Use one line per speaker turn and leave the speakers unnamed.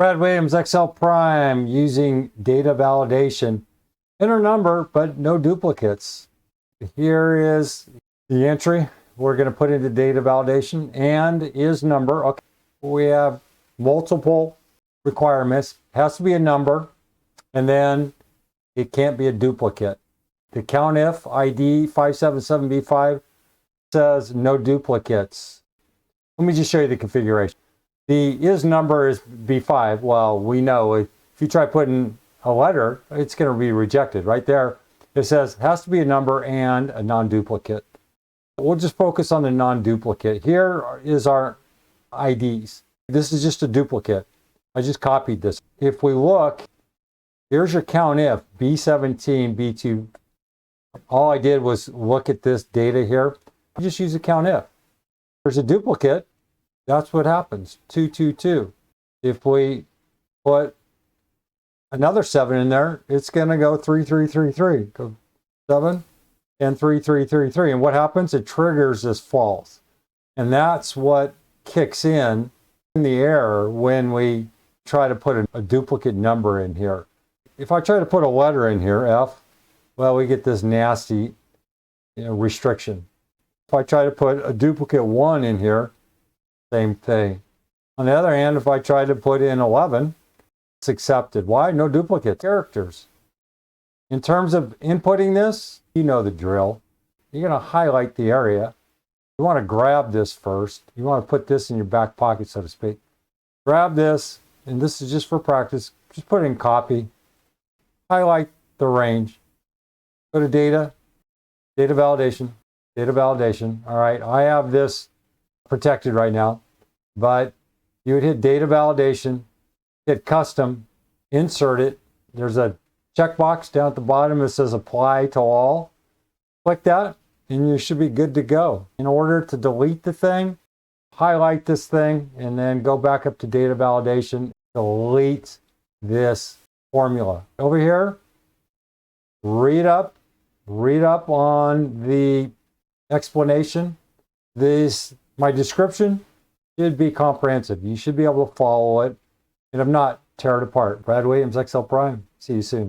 Brad Williams, Excel Prime, using data validation. Enter number, but no duplicates. Here is the entry we're going to put into data validation and is number. Okay, we have multiple requirements. Has to be a number, and then it can't be a duplicate. The COUNTIF ID 577B5 says no duplicates. Let me just show you the configuration. The is number is B5. Well, we know if you try putting a letter, it's going to be rejected. Right there, it says has to be a number and a non-duplicate. We'll just focus on the non-duplicate. Here is our IDs. This is just a duplicate. I just copied this. If we look, here's your COUNTIF B17, B2. All I did was look at this data here. I just use a COUNTIF. There's a duplicate. That's what happens, 222. If we put another 7 in there, it's going to go 3333. Go 7 and 3333. And what happens? It triggers this false. And that's what kicks in the error when we try to put a duplicate number in here. If I try to put a letter in here, F, well, we get this nasty restriction. If I try to put a duplicate 1 in here, same thing. On the other hand, if I try to put in 11, it's accepted. Why? No duplicate characters. In terms of inputting this, you know the drill. You're going to highlight the area. You want to grab this first. You want to put this in your back pocket, so to speak. Grab this, and this is just for practice. Just put it in copy. Highlight the range. Go to data, data validation, data validation. All right, I have this protected right now, but you would hit data validation, hit custom, insert it. There's a checkbox down at the bottom that says apply to all. Click that, and you should be good to go. In order to delete the thing, highlight this thing, and then go back up to data validation, delete this formula. Over here, read up on the explanation. My description should be comprehensive. You should be able to follow it. And if not, tear it apart. Brad Williams, Excel Prime. See you soon.